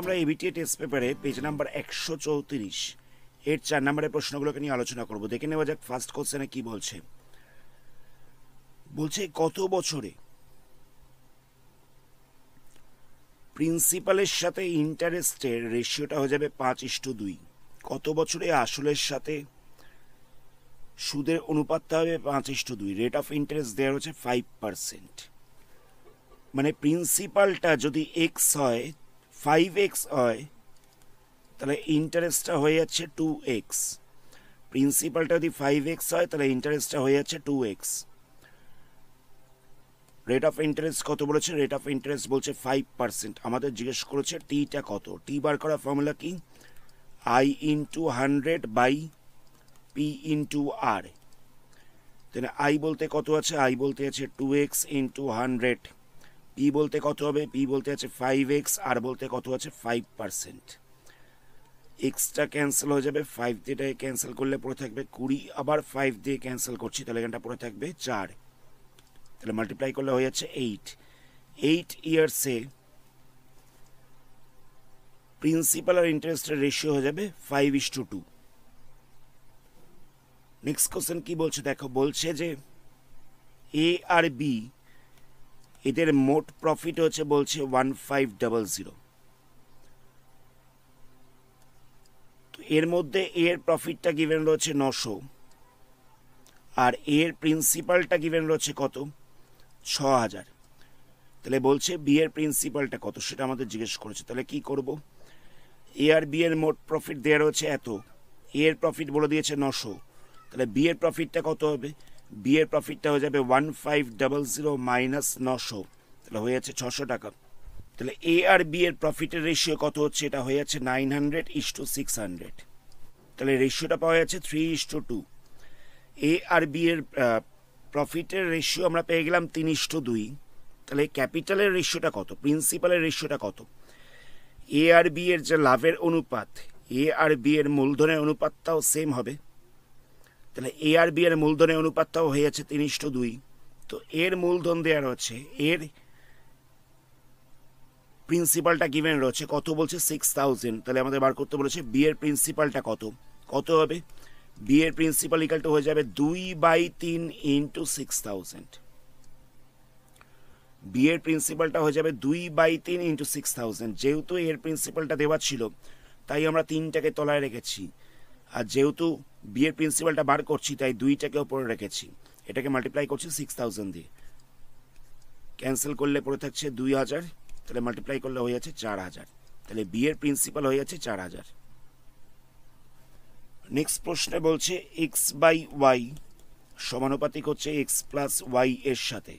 আমরা ABTA test পেপারে page number 134 এর 4 নম্বরের প্রশ্নগুলোকে নিয়ে আলোচনা করব। দেখে নেওয়া যাক ফার্স্ট কোশ্চেনে কি বলছে। বলছে কত বছরে প্রিন্সিপালের সাথে ইন্টারেস্টের রেশিওটা হয়ে যাবে 5:2। কত বছরে আসলের সাথে সুদের অনুপাতটা হবে 5:2। রেট অফ ইন্টারেস্ট দেওয়া হচ্ছে 5%। মানে প্রিন্সিপালটা যদি এক্স হয় 5x হয় তাহলে ইন্টারেস্টটা হয়ে যাচ্ছে 2x। প্রিন্সিপালটা যদি 5x হয় তাহলে ইন্টারেস্টটা হয়ে যাচ্ছে 2x। রেট অফ ইন্টারেস্ট কত বলেছে? রেট অফ ইন্টারেস্ট বলছে 5%। আমাদের জিজ্ঞেস করেছে টিটা কত। টি বার করার ফর্মুলা কি? I/100/P/R। তাহলে I বলতে কত আছে? I বলতে আছে 2x × 100। P বলতে কত হবে? P বলতে আছে 5x। আর বলতে কত আছে? 5%। এক্সটা ক্যান্সেল হয়ে যাবে, 5 দিয়ে ক্যান্সেল করলে পড়ে থাকবে 20। আবার 5 দিয়ে ক্যান্সেল করছি তাহলে এখানটা পড়ে থাকবে 4। তাহলে মাল্টিপ্লাই করলে হয়ে যাচ্ছে 8 ইয়ার্সে প্রিন্সিপাল আর ইন্টারেস্টের রেশিও হয়ে যাবে 5:2। নেক্সট কোশ্চেন কি বলছে দেখো। বলছে যে এ আর বি এদের মোট প্রফিট হচ্ছে বলছে 1500। তো এর মধ্যে এর প্রফিটটা গিভেন রয়েছে 900 আর এর প্রিন্সিপালটা গিভেন রয়েছে কত? 6000। তাহলে বলছে বি এর প্রিন্সিপালটা কত সেটা আমাদের জিজ্ঞেস করেছে। তাহলে কি করব? এ আর বি এর মোট প্রফিট দেওয়া রয়েছে এত, এ এর প্রফিট বলে দিয়েছে 900। তাহলে বি এর প্রফিটটা কত হবে? বি এর প্রফিটটা হয়ে যাবে 1500 মাইনাস 900, তাহলে হয়ে যাচ্ছে 600 টাকা। তাহলে এ আর বি এর প্রফিটের রেশিও কত হচ্ছে? এটা হয়ে যাচ্ছে 900:600। তাহলে রেশিওটা পাওয়া যাচ্ছে 3:2। এ আর বি এর প্রফিটের রেশিও আমরা পেয়ে গেলাম 3:2। তাহলে ক্যাপিটালের রেশিওটা কত? প্রিন্সিপালের রেশিওটা কত? এ আর বি এর যে লাভের অনুপাত, এ আর বি এর মূলধনের অনুপাতটাও সেম হবে। তাহলে এ আর বি এর মূলধনের অনুপাতটাও হয়ে যাচ্ছে 3:2। তো এর মূলধন দেওয়া রয়েছে, এর প্রিন্সিপালটা গিভেন রয়েছে কত বলছে? 6000। তাহলে আমাদের বার করতে বলেছে বি এর প্রিন্সিপালটা কত। কত হবে? বি এর প্রিন্সিপাল ইকাল টু হয়ে যাবে 2/3 × 6000। বি এর প্রিন্সিপালটা হয়ে যাবে 2/3 × 6000। যেহেতু এর প্রিন্সিপালটা দেওয়া ছিল তাই আমরা 3টাকে তলায় রেখেছি, আর যেহেতু বি এর প্রিন্সিপালটা বার করছি তাই 2টাকে ওপরে রেখেছি। এটাকে মাল্টিপ্লাই করছি 6000 দিয়ে, ক্যান্সেল করলে পড়ে থাকছে 2000। তাহলে মাল্টিপ্লাই করলে হয়ে যাচ্ছে 4000। তাহলে বি এর প্রিন্সিপাল হয়ে যাচ্ছে 4000। নেক্সট প্রশ্নে বলছে x/y সমানুপাতিক হচ্ছে x + y এর সাথে,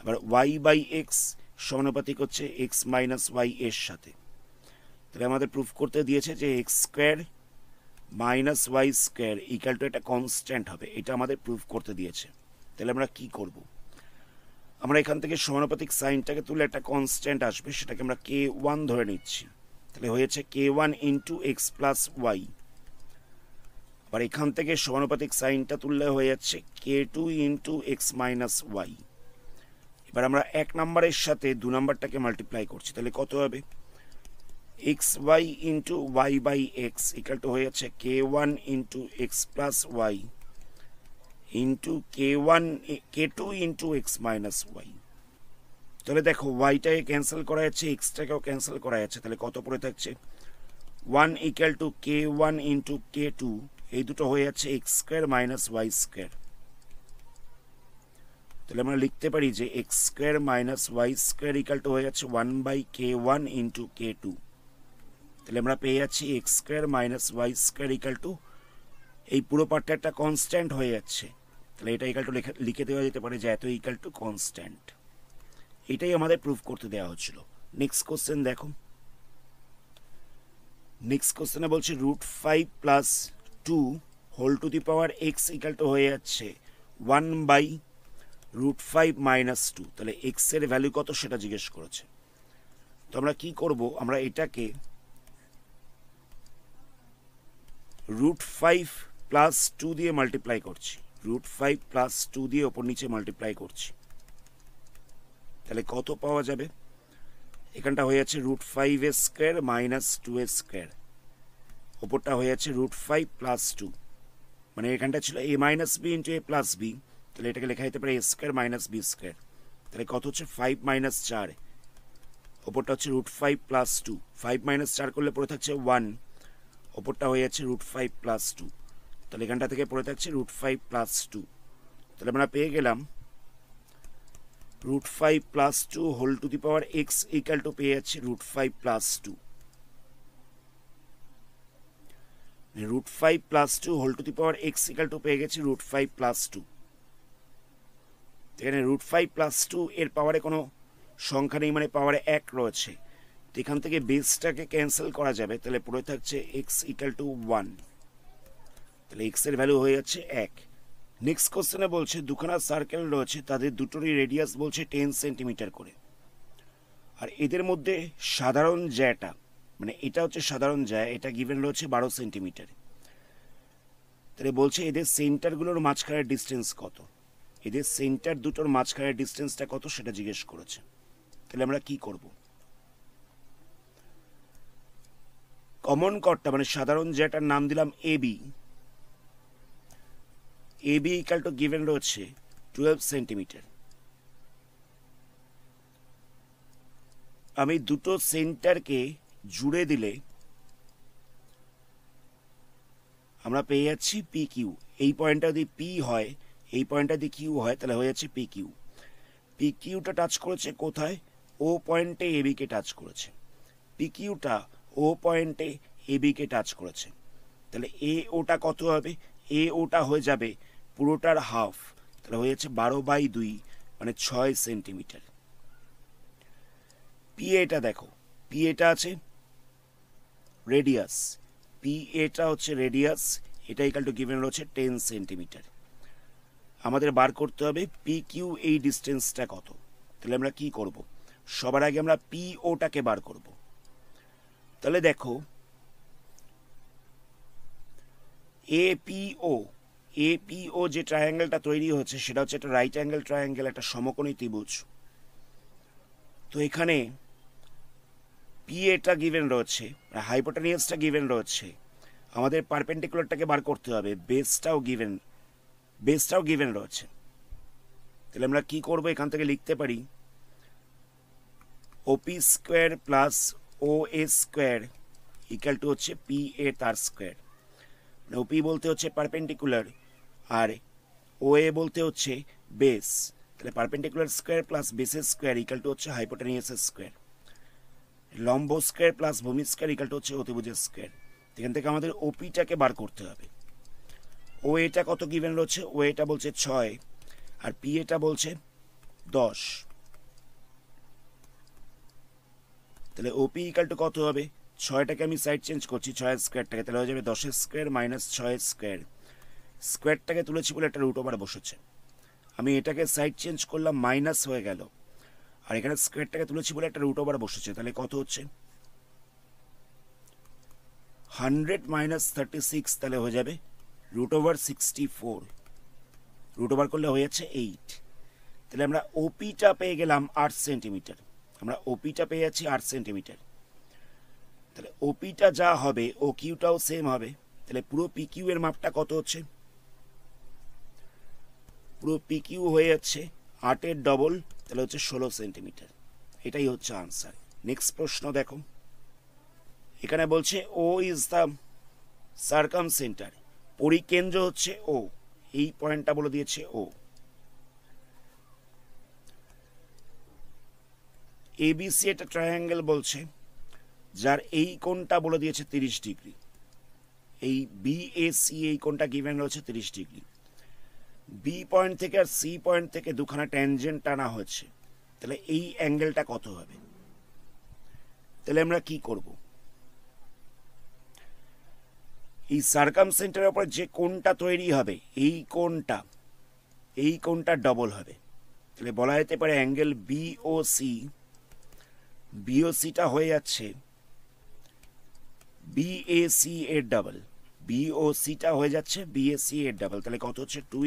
আবার y/x সমানুপাতিক হচ্ছে x - y এর সাথে। তাহলে আমাদের প্রুফ করতে দিয়েছে যে x² - y² ইকাল টু একটা কনস্ট্যান্ট হবে। এটা আমাদের প্রুফ করতে দিয়েছে। তাহলে আমরা কি করব? আমরা এখান থেকে সমানুপাতিক সাইনটাকে তুলে একটা কনস্ট্যান্ট আসবে, সেটাকে আমরা k1 ধরে নিচ্ছি। তাহলে হয়েছে k1 × x + y। আবার এখান থেকে সমানুপাতিক সাইনটা তুললে হয়ে যাচ্ছে k2 × x - y। এবার আমরা 1 নম্বরের সাথে 2 নম্বরটাকে মাল্টিপ্লাই করছি, তাহলে কত হবে? xy × y/x ইকাল টু হয়ে যাচ্ছে k1 × x + y k2 × x - y। তাহলে দেখো ওয়াইটাকে ক্যান্সেল করা যাচ্ছে, এক্সটাকেও ক্যান্সেল করা যাচ্ছে। তাহলে কত পড়ে থাকছে? 1 = k1 × k2, এই দুটো হয়ে যাচ্ছে x² - y²। তাহলে আমরা লিখতে পারি যে x² - y² ইকাল টু হয়ে যাচ্ছে 1/k1 × k2। তাহলে আমরা পেয়ে যাচ্ছি x² - y² ইকাল টু, এই পুরো পার্টটা একটা কনস্ট্যান্ট হয়ে যাচ্ছে। তাহলে এটা ইকাল টু লিখে দেওয়া যেতে পারে যে এত ইকাল টু কনস্ট্যান্ট। এটাই আমাদের প্রুফ করতে দেওয়া হচ্ছিল। নেক্সট কোশ্চেন দেখো। নেক্সট কোশ্চেনে বলছে √5 + 2 whole to the power x equal to হয়ে যাচ্ছে 1/√5 - 2। তাহলে x এর ভ্যালু কত সেটা জিজ্ঞেস করেছে। তো আমরা কি করব? আমরা এটাকে √5 + 2 দিয়ে মাল্টিপ্লাই করছি, √5 + 2 দিয়ে ওপর নিচে মাল্টিপ্লাই করছি। তাহলে কত পাওয়া যাবে? এখানটা হয়ে যাচ্ছে √5a² - 2a², ওপরটা হয়ে যাচ্ছে √5 + 2, মানে এখানটা ছিল a - b × a + b, তাহলে এটাকে লেখা যেতে পারে a² - b², তাহলে কত হচ্ছে 5 - 4, ওপরটা হচ্ছে √5 + 2, 5 - 4 করলে পড়ে থাকছে 1, ওপরটা হয়ে যাচ্ছে √5 + 2, তাহলে এখানটা থেকে পড়ে থাকছে √5 + 2, তাহলে আমরা পেয়ে গেলাম √5 + 2 whole to the power x equal to পেয়ে যাচ্ছে √5 + 2, √5 + 2 whole to the power x equal to পেয়ে গেছি √5 + 2। এখানে √5 + 2 এর পাওয়ারে কোনো সংখ্যা নেই, মানে পাওয়ারে 1 রয়েছে, তো এখান থেকে বেসটাকে ক্যান্সেল করা যাবে, তাহলে পড়ে থাকছে x ইকুয়াল টু 1, তাহলে x এর ভ্যালু হয়ে যাচ্ছে 1। নেক্সট কোশ্চেনে বলছে দুখানা সার্কেল রয়েছে, তাদের দুটোরই রেডিয়াস বলছে 10 সেন্টিমিটার করে, আর এদের মধ্যে সাধারণ জ্যাটা, মানে এটা হচ্ছে সাধারণ জ্যা, এটা গিভেন রয়েছে 12 সেন্টিমিটার, তাহলে বলছে এদের সেন্টারগুলোর মাঝখানের ডিস্টেন্স কত, এদের সেন্টার দুটোর মাঝখানের ডিস্টেন্সটা কত সেটা জিজ্ঞেস করেছে। তাহলে আমরা কি করব, কমন কর্ডটা মানে সাধারণ জ্যাটার নাম দিলাম AB, AB equal to given রয়েছে 12 সেন্টিমিটার। আমি দুটো সেন্টারকে জুড়ে দিলে আমরা পেয়ে যাচ্ছি পি কিউ, এই পয়েন্টটা যদি পি হয়, এই পয়েন্টটা যদি কিউ হয়, তাহলে হয়ে যাচ্ছে পি কিউ। পি কিউটা টাচ করেছে কোথায়, ও পয়েন্টে এবিকে টাচ করেছে, পি কিউটা ও পয়েন্টে এবিকে টাচ করেছে, তাহলে এ ওটা কত হবে, এ ওটা হয়ে যাবে পুরোটার হাফ, তাহলে হয়ে যাচ্ছে 12/2 মানে 6 সেন্টিমিটার। পি এটা দেখো, পি এটা আছে রেডিয়াস, পি এটা হচ্ছে রেডিয়াস, এটা ইকুয়াল টু গিভেন রয়েছে 10 সেন্টিমিটার। আমাদের বার করতে হবে পি কিউ এই ডিস্টেন্সটা কত, তাহলে আমরা কি করব, সবার আগে আমরা পি ওটাকে বার করব। তাহলে দেখো এপিও, এপিও যে ট্রায়াঙ্গেলটা তৈরি হচ্ছে সেটা হচ্ছে একটা রাইট অ্যাঙ্গেল ট্রায়াঙ্গেল, একটা সমকোণী ত্রিভুজ। তো এখানে পি এটা গিভেন রয়েছে, হাইপোটেনিয়াসটা গিভেন রয়েছে, আমাদের পারপেন্ডিকুলারটাকে বার করতে হবে, বেসটাও গিভেন রয়েছে। তাহলে আমরা কি করব, এখান থেকে লিখতে পারি OP² + OA² ইকুয়াল টু হচ্ছে PA তার স্কোয়ার, মানে ওপি বলতে হচ্ছে পারপেন্ডিকুলার আর OA বলতে হচ্ছে বেস, তাহলে পারপেন্ডিকুলার স্কোয়ার প্লাস বেসের স্কোয়ার ইকুয়াল টু হচ্ছে হাইপোটেনিয়াসের স্কোয়ার, লম্ব স্কোয়ার প্লাস ভূমি স্কোয়ার ইকুয়াল টু হচ্ছে অতিভুজের স্কোয়ার। এখান থেকে আমাদের ওপিটাকে বার করতে হবে। ও এটা কত গিভেন রয়েছে, ও এটা বলছে 6 আর পি এটা বলছে 10, তাহলে ওপি ইকুয়াল টু কত হবে, 6টাকে আমি সাইড চেঞ্জ করছি, 6 স্কোয়ারটাকে, তাহলে হয়ে যাবে 10 স্কোয়ার - 6 স্কোয়ার, স্কোয়ারটাকে তুলেছি বলে একটা রুট ওভার বসেছে, আমি এটাকে সাইড চেঞ্জ করলাম মাইনাস হয়ে গেল, আর এখানে স্কোয়ারটাকে তুলেছি বলে একটা রুট ওভার বসেছে, তাহলে কত হচ্ছে 100 - 36, তাহলে হয়ে যাবে √64, রুট ওভার করলে হয়ে যাচ্ছে 8। তাহলে আমরা ওপিটা পেয়ে গেলাম 8 সেন্টিমিটার, আমরা ওপিটা পেয়ে যাচ্ছি 8 সেন্টিমিটার। তাহলে ওপিটা যা হবে ও কিউটাও সেম হবে, তাহলে পুরো পি কিউ এর মাপটা কত হচ্ছে, পুরো পি কিউ হয়ে যাচ্ছে 8-এর ডবল, তাহলে হচ্ছে 16 সেন্টিমিটার। এটাই হচ্ছে আনসার। নেক্সট প্রশ্ন দেখো, এখানে বলছে ও ইজ দ্য সার্কাম সেন্টার, পরিকেন্দ্র হচ্ছে ও, এই পয়েন্টটা বলে দিয়েছে ও। এবিসি একটা ট্রায়াঙ্গেল বলছে, যার এই কোণটা বলে দিয়েছে 30 ডিগ্রি, এই বিএসি এই কোণটা গিভেন রয়েছে 30 ডিগ্রি। বি পয়েন্ট থেকে আর সি পয়েন্ট থেকে দুখানা ট্যানজেন্ট টানা হয়েছে, তাহলে এই অ্যাঙ্গেলটা কত হবে, তাহলে আমরা কি করব, এই সার্কাম সেন্টারের উপর যে কোণটা তৈরি হবে এই কোণটা ডবল হবে, তাহলে বলা যেতে পারে অ্যাঙ্গেল বিওসিটা হয়ে যাচ্ছে বিএসি এর ডাবল, বিওসিটা হয়ে যাচ্ছে বিএসি এর ডাবল, তাহলে কত হচ্ছে 2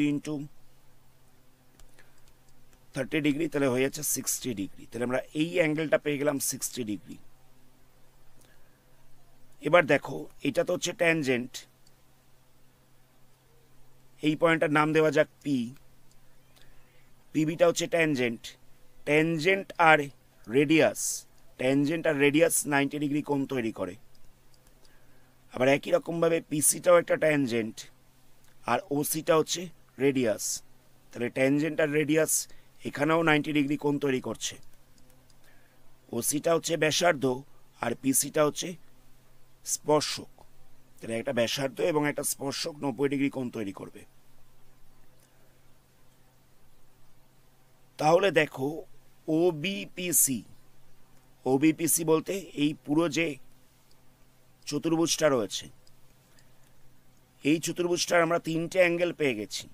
× 30 ডিগ্রি, তাহলে হয়ে যাচ্ছে 60 ডিগ্রি। তাহলে আমরা এই অ্যাঙ্গেলটা পেয়ে গেলাম 60 ডিগ্রি। এবার দেখো, এটা তো হচ্ছে ট্যানজেন্ট, এই পয়েন্টটার নাম দেওয়া যাক পি। পিবিটা হচ্ছে ট্যানজেন্ট। ট্যানজেন্ট আর রেডিয়াস, ট্যানজেন্ট আর রেডিয়াস 90 ডিগ্রি কোণ তৈরি করে। আবার একই রকমভাবে পিসিটাও একটা ট্যানজেন্ট আর ওসিটা হচ্ছে রেডিয়াস। তাহলে ট্যানজেন্ট আর রেডিয়াস এখানেও 90 ডিগ্রি কোণ তৈরি করছে। ওসিটা হচ্ছে ব্যাসার্ধ আর পিসিটা হচ্ছে স্পর্শক। তাহলে একটা ব্যাসার্ধ এবং একটা স্পর্শক 90 ডিগ্রি কোণ তৈরি করবে। তাহলে দেখো, ওবিপিসি, ওবিপিসি বলতে এই পুরো যে চতুর্ভুজটা রয়েছে, এই চতুর্ভুজটার আমরা তিনটে অ্যাঙ্গেল পেয়ে গেছি।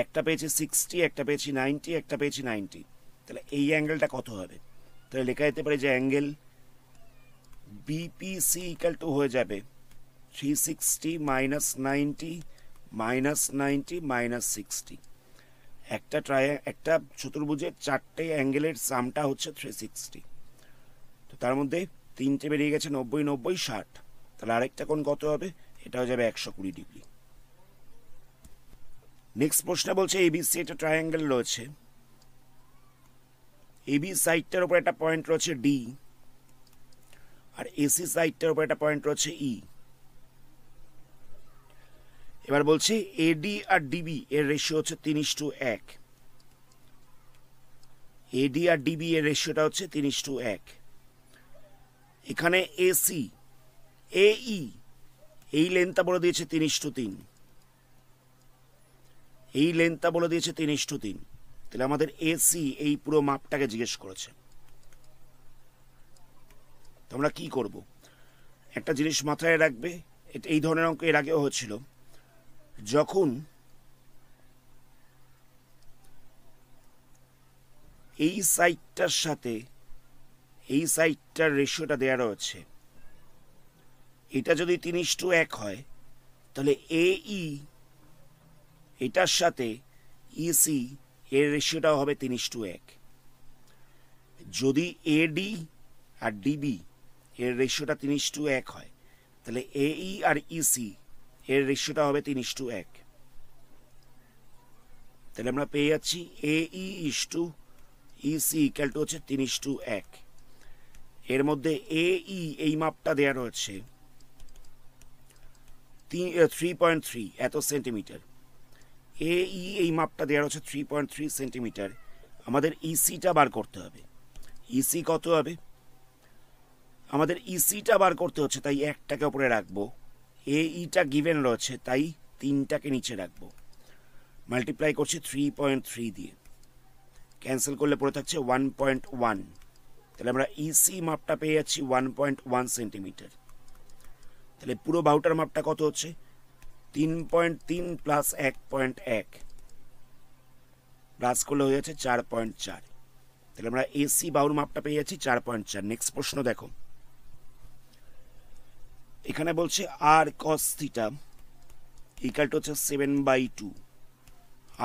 একটা পেয়েছি 60, একটা পেয়েছি 90, একটা পেয়েছি 90। তাহলে এই অ্যাঙ্গেলটা কত হবে? তাহলে লেখা যেতে পারে যে অ্যাঙ্গেল বিপিসি ইকাল টু হয়ে যাবে 360 মাইনাস 90 মাইনাস 90 মাইনাস 60। একটা চতুর্ভুজের চারটে অ্যাঙ্গেলের সামটা হচ্ছে 360। তো তার মধ্যে তিনটে বেরিয়ে গেছে 90 90 60। তাহলে আরেকটা কোণ কত হবে? এটা হয়ে যাবে 120 ডিগ্রি। নেক্সট প্রশ্ন বলছে এবিসি একটা ট্রায়াঙ্গেল রয়েছে। এবি সাইডটার উপর একটা পয়েন্ট রয়েছে ডি, আর এসি সাইডটার উপর একটা পয়েন্ট রয়েছে ই। এবার বলছে এডি আর ডিবি এর রেশিও হচ্ছে 3:1। এডি আর ডিবি এর রেশিওটা হচ্ছে 3:1। এখানে এসি এই এই লেন্থটা বলে দিয়েছে 3:3, এই লেন্থটা বলে দিয়েছে 3:3। তাহলে আমাদের এসি এই পুরো মাপটাকে জিজ্ঞেস করেছে। তোমরা কি করব? একটা জিনিস মাথায় রাখবে, এই ধরনের অঙ্ক এর আগেও হয়েছিল। যখন এই সাইডটার সাথে এই সাইডটার রেশিওটা দেওয়া রয়েছে, এটা যদি 3:1 হয়, তাহলে এই এটার সাথে ইসি এর রেশিওটাও হবে 3:1। যদি এডি আর ডিবি এর রেশিওটা 3:1 হয়, তাহলে এই আর ইসি এর রেশিওটা হবে 3:1। তাহলে আমরা পেয়ে যাচ্ছি এই ইসটু ইসি ইকাল টু হচ্ছে 3:1। এর মধ্যে এই মাপটা দেওয়া রয়েছে 3.3 এত সেন্টিমিটার। এই মাপটা দেওয়া রয়েছে 3.3 সেন্টিমিটার। আমাদের ইসিটা বার করতে হবে। ইসি কত হবে? আমাদের ইসিটা বার করতে হচ্ছে, তাই একটাকে উপরে রাখবো। এইটা গিভেন রয়েছে, তাই তিনটাকে নিচে রাখবো। মাল্টিপ্লাই করছি 3.3 দিয়ে, ক্যান্সেল করলে পড়ে থাকছে 1.1। তাহলে আমরা ইসি মাপটা পেয়ে যাচ্ছি 1.1 সেন্টিমিটার। তাহলে পুরো বাহুটার মাপটা কত হচ্ছে? 3.3 প্লাস 1.1 প্লাস করলে হয়ে যাচ্ছে 4.4। তাহলে আমরা এসি বাহুর মাপটা পেয়ে যাচ্ছি 4.4। নেক্সট প্রশ্ন দেখো, এখানে বলছে আর কস থিটা ইকাল টু হচ্ছে 7/2,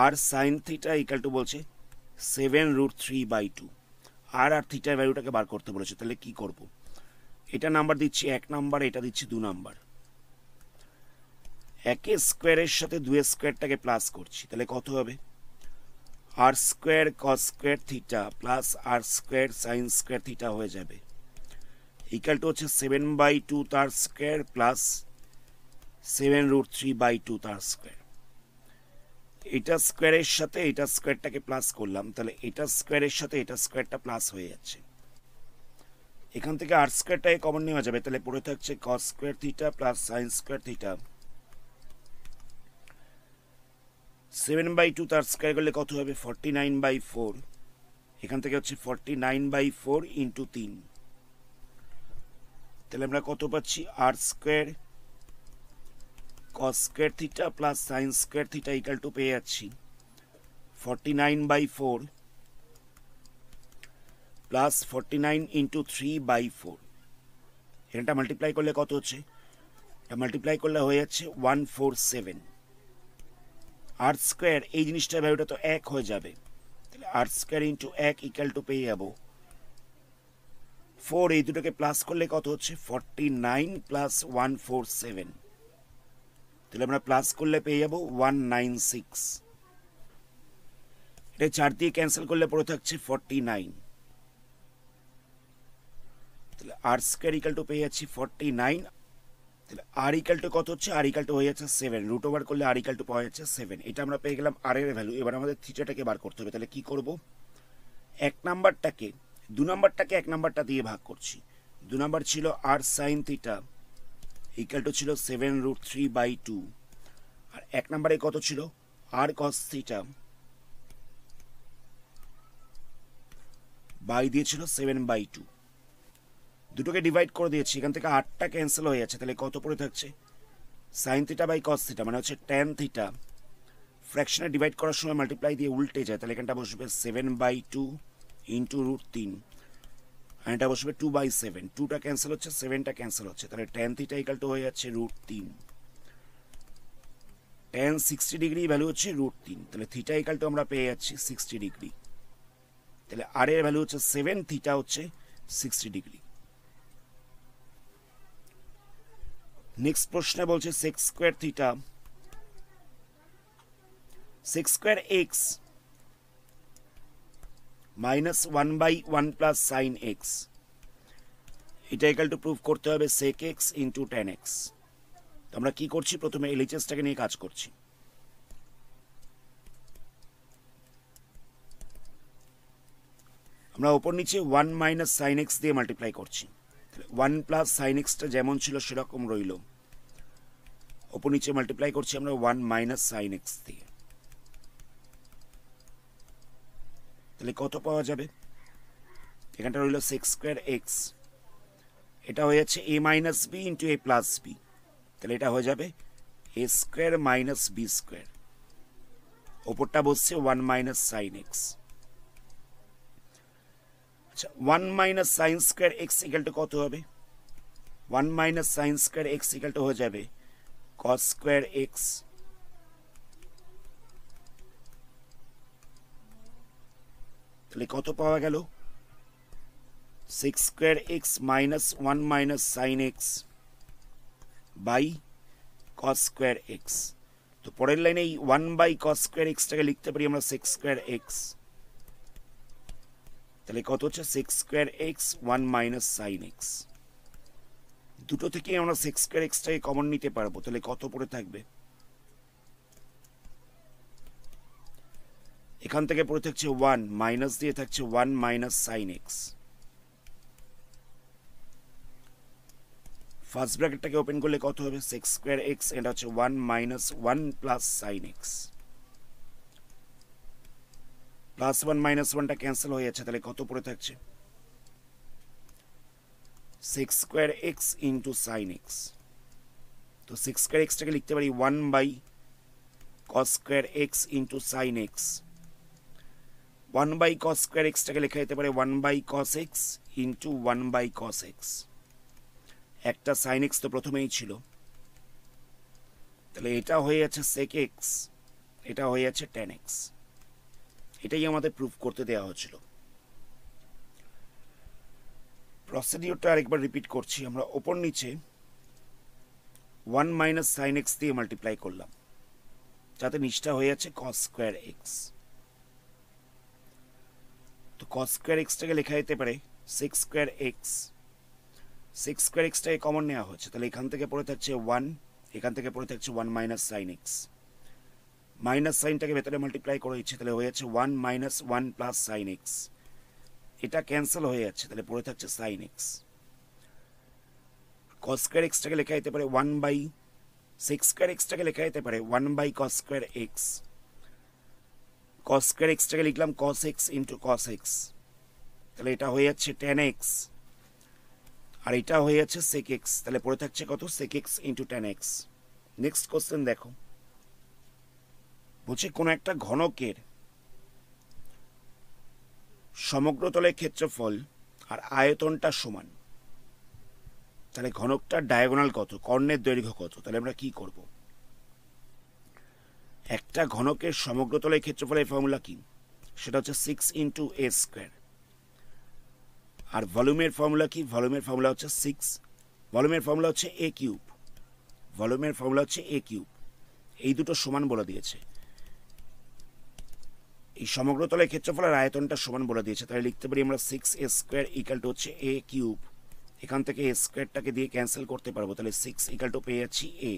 আর সাইন থিটা ইকাল টু বলছে 7√3/2। আর থিটার ভ্যালুটাকে বার করতে বলেছে। তাহলে কি করব? এটা নাম্বার দিচ্ছি 1 নাম্বার, এটা দিচ্ছি 2 নাম্বার। 1 স্কোয়ারের সাথে 2 স্কোয়ারটাকে প্লাস করছি, তাহলে কত হবে? R square cos square theta plus r square sine square theta হয়ে যাবে ইকাল টু হচ্ছে 7/2 তার স্কোয়ার প্লাস 7√3/2 তার স্কোয়ার। এটা স্কোয়ারের সাথে এটা স্কোয়ারটাকে প্লাস করলাম, তাহলে এটা স্কোয়ারের সাথে এটা স্কোয়ারটা প্লাস হয়ে যাচ্ছে। এখান থেকে আর স্কোয়ারটাকে কমন নেওয়া যাবে, তাহলে পড়ে থাকছে কস square theta plus sine square theta. 7/2 তার স্কোয়ার করলে কত হবে? 49/4। এখান থেকে হচ্ছে 49/4 ইন্টু 3। তাহলে আমরা কত পাচ্ছি? R square cos square theta plus sine square theta equal two পেয়ে যাচ্ছি 49/4 প্লাস 49 ইন্টু 3/4। এটা মাল্টিপ্লাই করলে কত হচ্ছে? এটা মাল্টিপ্লাই করলে হয়ে যাচ্ছে 147। আর স্কোয়ার এই জিনিসটার ভ্যালুটা তো 1 হয়ে যাবে, আর স্কোয়ার ইন্টু 1 ইকুয়াল টু পেয়ে যাবো 4। এই দুটোকে প্লাস করলে কত হচ্ছে 49 প্লাস 147। তাহলে আমরা প্লাস করলে পেয়ে যাবো 196। এটা 4 দিয়ে ক্যান্সেল করলে পড়ে থাকছে 49। তাহলে আর স্কোয়ার ইকুয়াল টু পেয়ে যাচ্ছি 49। তাহলে আর ইকুয়াল টু কত হচ্ছে, আর ইকুয়াল টু হয়ে যাচ্ছে 7। রুট ওভার করলে আর ইকুয়াল টু পাওয়া যাচ্ছে 7। এটা আমরা পেয়ে গেলাম আর এর ভ্যালু। এবার আমাদের থিটাটাকে বার করতে হবে। তাহলে কি করব, 1 নাম্বারটাকে 2 নাম্বারটাকে 1 নাম্বারটা দিয়ে ভাগ করছি। 2 নাম্বার ছিল আর সাইন থিটা ইকুয়াল টু ছিল 7√3/2। আর 1 নাম্বারে কত ছিল, আর কস থিটা বাই দিয়েছিল 7/2। দুটোকে ডিভাইড করে দিয়েছি, এখান থেকে 8টা ক্যান্সেল হয়ে যাচ্ছে। তাহলে কত পড়ে থাকছে, sine theta by cos theta মানে হচ্ছে ট্যান থিটা। ফ্র্যাকশনে ডিভাইড করার সময় মাল্টিপ্লাই দিয়ে উল্টে যায়, তাহলে এখানটা বসবে 7/2 ইন্টু √3, আর এটা বসবে 2/7। 2টা ক্যান্সেল হচ্ছে, 7টা ক্যান্সেল হচ্ছে, তাহলে ট্যান থিটা ইকাল টু হয়ে যাচ্ছে √3। ট্যান 60 ডিগ্রি ভ্যালু হচ্ছে √3। তাহলে থিটা ইকাল টু আমরা পেয়ে যাচ্ছি 60 ডিগ্রি। তাহলে আর এর ভ্যালু হচ্ছে 7, থিটা হচ্ছে 60 ডিগ্রি। নেক্সট প্রশ্নে বলছে sec square theta sec square x minus 1/1 plus sine x, এটা ইকাল টু প্রুভ করতে হবে sec x into tan x. তো আমরা কি করছি, প্রথমে এলএইচএসটাকে নিয়ে কাজ করছি। আমরা ওপর নিচে 1 মাইনাস সাইন এক্স দিয়ে মাল্টিপ্লাই করছি। 1 প্লাস সাইন এক্সটা যেমন ছিল সেরকম রইল, ওপর নিচে মাল্টিপ্লাই করছি আমরা 1 মাইনাস সাইন এক্স দিয়ে। তাহলে কত পাওয়া যাবে, এখানটা রইল সেক স্কোয়ার এক্স, এটা হয়ে যাচ্ছে a minus b into a plus b. তাহলে এটা হয়ে যাবে a square minus b square, ওপরটা বসছে 1 মাইনাস সাইন এক্স। আচ্ছা, 1 minus sine square x equal to কত হবে, 1 minus sine square x equal to হয়ে যাবে কস স্কোয়ার এক্স। তাহলে কত পাওয়া গেল, sec square x minus 1 minus sine x by cos square x. তো পরের লাইনে এই 1 বাই কস স্কোয়ার এক্সটাকে লিখতে পারি আমরা সেক স্কোয়ার এক্স। তাহলে কত হচ্ছে sec square x 1 minus sine x. দুটো থেকে আমরা সেক স্কোয়ার এক্সটাকে কমন নিতে পারবো। তাহলে কত পড়ে থাকবে, এখান থেকে পড়ে থাকছে 1, মাইনাস দিয়ে থাকছে 1 মাইনাস সাইন এক্স। ফার্স্ট ব্র্যাকেটটাকে ওপেন করলে কত হবে, সেক স্কোয়ার এক্স, এটা হচ্ছে 1 minus 1 plus sine x. Plus 1 minus 1টা ক্যান্সেল হয়ে যাচ্ছে, তাহলে কত পড়ে থাকছে, sec square x into sine x. তো সেক স্কোয়ার এক্সটাকে লিখতে পারি 1 by cos square x into sine x. 1 by cos square এক্সটাকে লেখা যেতে পারে 1 by cos x into 1 by cos x. একটা সাইন এক্স তো প্রথমেই ছিল, তাহলে এটা হয়ে যাচ্ছে সেক এক্স, এটা হয়ে যাচ্ছে ট্যান এক্স। এটাই আমাদের প্রুফ করতে দেওয়া হয়েছিল। প্রসিডিওরটা আরেকবার রিপিট করছি। আমরা ওপর নিচে 1 মাইনাস সাইন এক্স দিয়ে মাল্টিপ্লাই করলাম, যাতে নিচটা হয়ে যাচ্ছে কস স্কোয়ার এক্স। তো কস স্কোয়ার এক্সটাকে লেখা যেতে পারে sec square x. Sec square এক্সটাকে কমন নেওয়া হচ্ছে, তাহলে এখান থেকে পড়ে থাকছে 1, এখান থেকে পড়ে থাকছে 1 মাইনাস সাইন এক্স। মাইনাস সাইনটাকে ভেতরে মাল্টিপ্লাই করে দিচ্ছে, তাহলে হয়ে যাচ্ছে 1 মাইনাস 1 প্লাস সাইন এক্স। এটা ক্যান্সেল হয়ে যাচ্ছে, তাহলে পড়ে থাকছে সাইন এক্স। কস স্কোয়ার এক্সটাকে লেখা যেতে পারে 1 বাই, সেক স্কোয়ার এক্সটাকে লেখা যেতে পারে 1 by cos square x. Cos square এক্সটাকে লিখলাম cos x into cos x, তাহলে এটা হয়ে যাচ্ছে ট্যান এক্স, আর এটা হয়ে যাচ্ছে সেক এক্স। তাহলে পড়ে থাকছে কত, sec x into tan x. Next question দেখো, বলছে কোন একটা ঘনকের সমগ্র তলের ক্ষেত্রফল আর আয়তনটা সমান, তাহলে ঘনকটার ডায়াগোনাল কত, কর্ণের দৈর্ঘ্য কত। তাহলে আমরা কি করব, একটা ঘনকের সমগ্র তলের ক্ষেত্রফলের ফর্মুলা কি, সেটা হচ্ছে 6 ইন্টু এ স্কোয়ার। আর ভলিউমের ফর্মুলা কি? ভলিউমের ফর্মুলা হচ্ছে 6, ভলিউমের ফর্মুলা হচ্ছে এ কিউব, ভলিউমের ফর্মুলা হচ্ছে এ কিউব। এই দুটো সমান বলে দিয়েছে, এই সমগ্র তলের ক্ষেত্রফল আর আয়তনটা সমান বলে দিয়েছে। তাহলে লিখতে পারি আমরা 6 এ স্কোয়ার ইকাল টু হচ্ছে এ কিউব। এখান থেকে এ স্কোয়ারটাকে দিয়ে ক্যান্সেল করতে পারবো, তাহলে 6 ইকাল টু পেয়ে যাচ্ছি এ।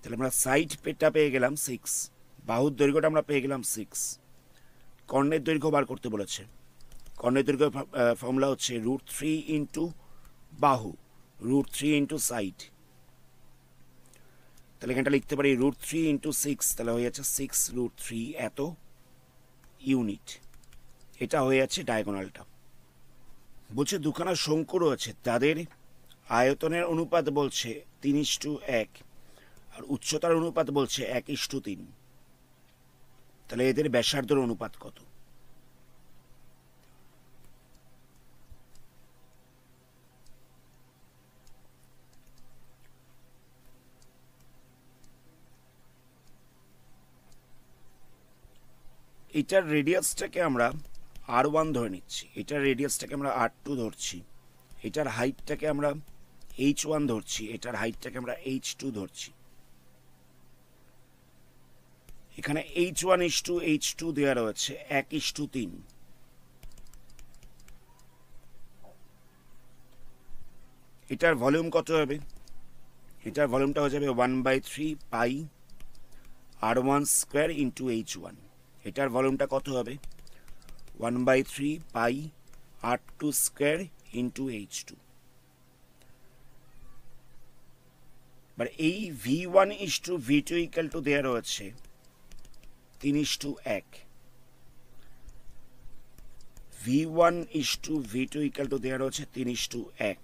তাহলে আমরা সাইড পেটটা পেয়ে গেলাম 6, বাহুর দৈর্ঘ্যটা আমরা পেয়ে গেলাম 6। কর্ণের দৈর্ঘ্য বার করতে বলেছে, কর্ণের দৈর্ঘ্য ফর্মুলা হচ্ছে √3 ইন্টু বাহু, √3 ইন্টু সাইড। তাহলে এখানটা লিখতে পারি √3 ইন্টু 6, তাহলে হয়ে যাচ্ছে 6√3 এত ইউনিট। এটা হয়ে যাচ্ছে ডায়াগোনালটা। বলছে দুখানা শঙ্কু রয়েছে, তাদের আয়তনের অনুপাত বলছে 3:1 আর উচ্চতার অনুপাত বলছে 1:3। তাহলে এদের ব্যাসার্ধের অনুপাত কত? এটার রেডিয়াসটাকে আমরা r1 ধরে নিচ্ছি, এটার রেডিয়াসটাকে আমরা r2 ধরছি, এটার হাইটটাকে আমরা h1 ধরছি, এটার হাইটটাকে আমরা h2 ধরছি। এখানে h1:h2 দেওয়া রয়েছে 1:3। এটার ভলিউম কত হবে? এটার ভলিউমটা হয়ে যাবে 1/3 পাই r1 স্কোয়ার ইন্টু h1। এটার ভলিউমটা কত হবে? 1/3 pi r2 square into h2। এবার এই v1:v2 ইকাল টু দেওয়া রয়েছে 3:1। v1:v2 ইকাল টু দেওয়া রয়েছে 3:1।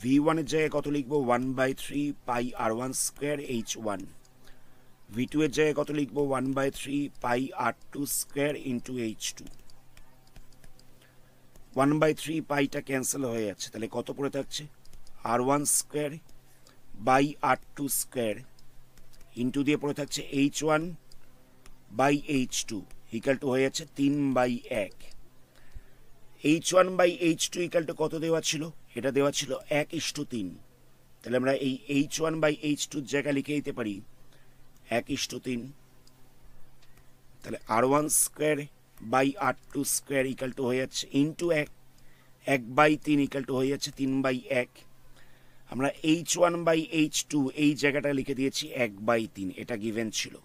v1 এর জায়গায় কত লিখবো? 1/3 পাই r1 স্কোয়ার h1। v2 এর জায়গায় কত লিখবো? 1/3 pi r2 square into h2। 1/3 পাইটা ক্যান্সেল হয়ে যাচ্ছে, তাহলে কত পড়ে থাকছে? r1 square by r2 square into দিয়ে পড়ে থাকছে h1 by h2 equal to হয়ে যাচ্ছে 3/1। h1/h2 ইকাল টু কত দেওয়া ছিল? এটা দেওয়া ছিল 1:3। তাহলে আমরা এই h1/h2 জায়গায় লিখে দিতে পারি 1:3। তাহলে r1 square by r2 square equal to হয়ে যাচ্ছে ইন্টু 1/3 ইকাল টু হয়ে যাচ্ছে 3/1। আমরা h1/h2 এই জায়গাটা লিখে দিয়েছি 1/3, এটা গিভেন ছিল।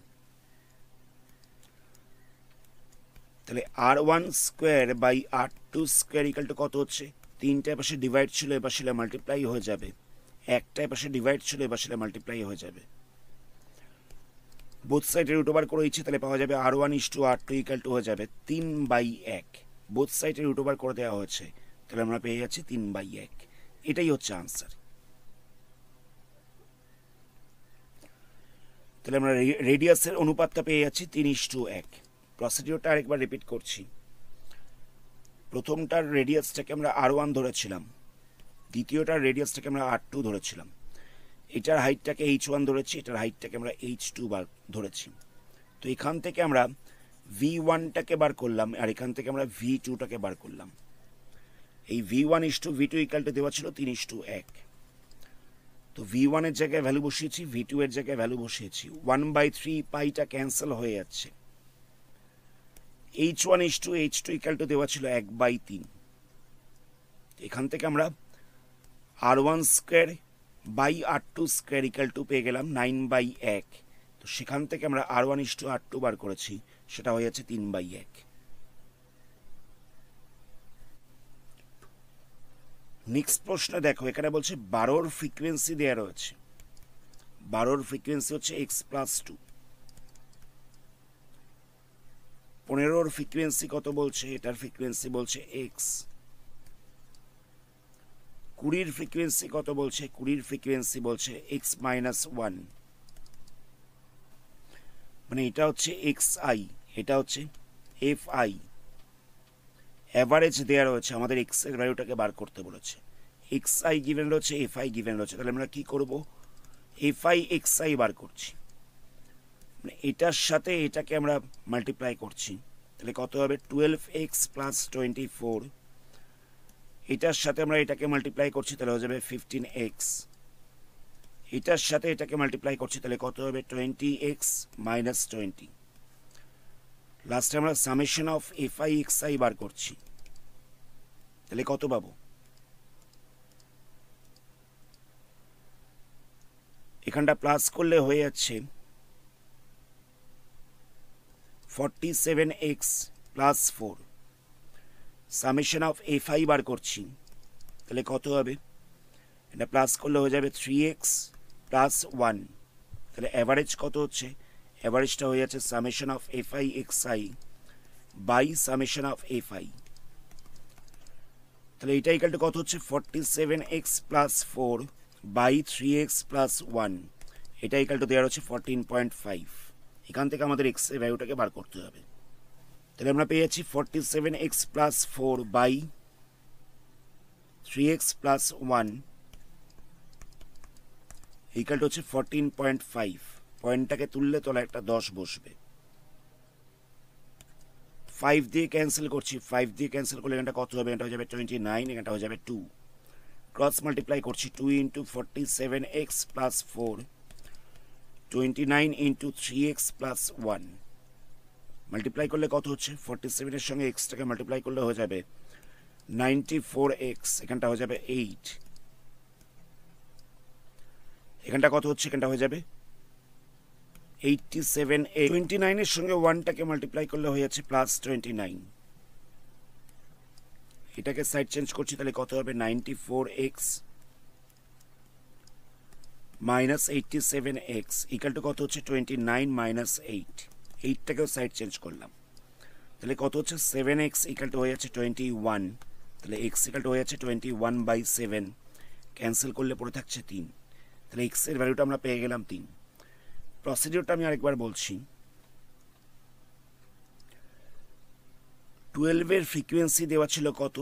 তাহলে r1 square by r2 square equal to কত হচ্ছে? 3টা পাশে ডিভাইড ছিল, এবার সেটা মাল্টিপ্লাই হয়ে যাবে। 1টা পাশে ডিভাইড ছিল, এবার সেটা মাল্টিপ্লাই হয়ে যাবে। বোথ সাইডের রুট ওভার করে দিচ্ছি, তাহলে পাওয়া যাবে r1:r2 ইকাল টু হয়ে যাবে 3/1। বোথ সাইডের রুট ওভার করে দেওয়া হয়েছে, তাহলে আমরা পেয়ে যাচ্ছি 3/1। এটাই হচ্ছে আনসার। তাহলে আমরা রেডিয়াসের অনুপাতটা পেয়ে যাচ্ছি 3:1। প্রসিডিওরটা আরেকবার রিপিট করছি। প্রথমটার রেডিয়াসটাকে আমরা r1 ধরেছিলাম, দ্বিতীয়টার রেডিয়াসটাকে আমরা r2 ধরেছিলাম, এটার হাইটটাকে h1 ধরেছি, এটার হাইটটাকে আমরা h2 ধরেছি। তো এখান থেকে আমরা v1টাকে বার করলাম, আর এখান থেকে আমরা v2টাকে বার করলাম। এই v1:v2 ইকাল টু দেওয়া ছিল 3:1। তো v1 এর জায়গায় ভ্যালু বসিয়েছি, v2 এর জায়গায় ভ্যালু বসিয়েছি। 1/3 পাইটা ক্যান্সেল হয়ে যাচ্ছে। h1:h2 ইকাল টু দেওয়া ছিল 1/3। এখান থেকে আমরা r1 square by r2 square equal two পেয়ে গেলাম 9/1। তো সেখান থেকে আমরা r1:r2 বার করেছি, সেটা হয়ে যাচ্ছে 3/1। নেক্সট প্রশ্ন দেখো, এখানে বলছে 12র ফ্রিকোয়েন্সি দেওয়া রয়েছে। 12র ফ্রিকোয়েন্সি হচ্ছে x+2। 15র ফ্রিকোয়েন্সি কত বলছে? এটার ফ্রিকোয়েন্সি বলছে x। 20র ফ্রিকোয়েন্সি কত বলছে? 20র ফ্রিকোয়েন্সি বলছে x-1। মানে এটা হচ্ছে xi, এটা হচ্ছে fi। অ্যাভারেজ দেওয়া রয়েছে, আমাদের x এর ভ্যালুটাকে বার করতে বলেছে। xi গিভেন রয়েছে, fi গিভেন রয়েছে। তাহলে আমরা কি করব? fi xi বার করছি। মানে এটার সাথে এটাকে আমরা মাল্টিপ্লাই করছি, তাহলে কত হবে 12x প্লাস 24। এটার সাথে আমরা এটাকে মাল্টিপ্লাই করছি, তাহলে হয়ে যাবে 15x। এটার সাথে এটাকে মাল্টিপ্লাই করছি, তাহলে কত হবে 20x মাইনাস 20। লাস্টে আমরা সামেশন অফ এফআই এক্সআই বার করছি, তাহলে কত পাবো? এখানটা প্লাস করলে হয়ে যাচ্ছে 47x plus 4। Summation of f i bar করছি, তাহলে কত হবে? এটা প্লাস করলে হয়ে যাবে 3x প্লাস 1। তাহলে অ্যাভারেজ কত হচ্ছে? অ্যাভারেজটা হয়ে যাচ্ছে summation of f i x i by summation of f i. তাহলে এটা ইকুয়াল টু কত হচ্ছে? 47x plus 4 by 3x plus 1। এটা ইকুয়াল টু দেওয়ার হচ্ছে 14.5। এখান থেকে আমাদের এক্স এর ভ্যালুটাকে বার করতে হবে। তাহলে আমরা পেয়ে যাচ্ছি 47x plus 4 by 3x plus 1 equal to হচ্ছে 14.5। পয়েন্টটাকে তুললে তোলা একটা 10 বসবে। 5 দিয়ে ক্যান্সেল করছি, 5 দিয়ে ক্যান্সেল করলে এখানটা কত হবে? এটা হয়ে যাবে 29, এখানটা হয়ে যাবে 2। ক্রস মাল্টিপ্লাই করছি, 2 into 47x plus 4, 29 into 3x plus 1। Multiply করলে কত হচ্ছে? 47 এর সঙ্গে এক্সটাকে মাল্টিপ্লাই করলে হয়ে যাবে 94x, এখানটা হয়ে যাবে 8। এখানটা কত হচ্ছে? এখানটা হয়ে যাবে 87। 29 এর সঙ্গে 1টাকে মাল্টিপ্লাই করলে হয়ে যাচ্ছে প্লাস 29। এটাকে সাইড চেঞ্জ করছি, তাহলে কত হবে? 94x minus 87x equal to কত হচ্ছে? 29 মাইনাস 8। 8টাকেও সাইড চেঞ্জ করলাম, তাহলে কত হচ্ছে? 7x ইকুয়াল টু হয়ে যাচ্ছে 21। তাহলে x ইকুয়াল টু হয়ে যাচ্ছে 21/7। ক্যান্সেল করলে পড়ে থাকছে 3। তাহলে x এর ভ্যালুটা আমরা পেয়ে গেলাম 3। প্রসিডিওরটা আমি আরেকবার বলছি। 12 এর ফ্রিকোয়েন্সি দেওয়া ছিল কত?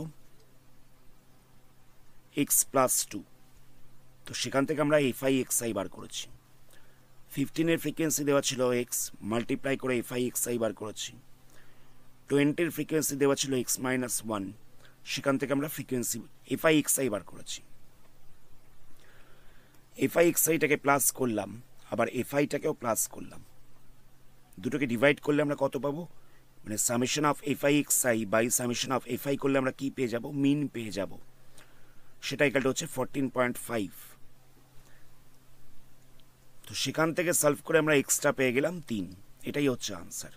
x plus 2। তো সেখান থেকে আমরা এফআই এক্সআই বার করেছি। 15 এর ফ্রিকোয়েন্সি দেওয়া ছিল x, মাল্টিপ্লাই করে এফআই এক্সআই বার করেছি। 20 এর ফ্রিকোয়েন্সি দেওয়া ছিল x মাইনাস 1, সেখান থেকে আমরা ফ্রিকোয়েন্সি এফআই এক্সআই বার করেছি। এফআই এক্সআইটাকে প্লাস করলাম, আবার এফআইটাকেও প্লাস করলাম। দুটোকে ডিভাইড করলে আমরা কত পাবো? মানে summation of f i x i by summation of f i করলে আমরা কি পেয়ে যাব? মিন পেয়ে যাব। সেটা ইকুয়াল হচ্ছে 14.5। তো সেখান থেকে সলভ করে আমরা এক্সট্রা পেয়ে গেলাম 3। এটাই হচ্ছে আনসার।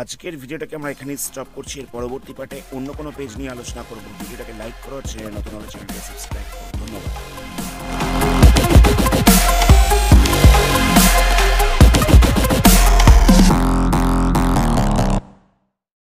আজকের ভিডিওটাকে আমরা এখানেই স্টপ করছি। এর পরবর্তী পার্টে অন্য কোনো পেজ নিয়ে আলোচনা করব। ভিডিওটাকে লাইক করো, চ্যানেল নতুন হলে চ্যানেলটাকে সাবস্ক্রাইব করো। ধন্যবাদ।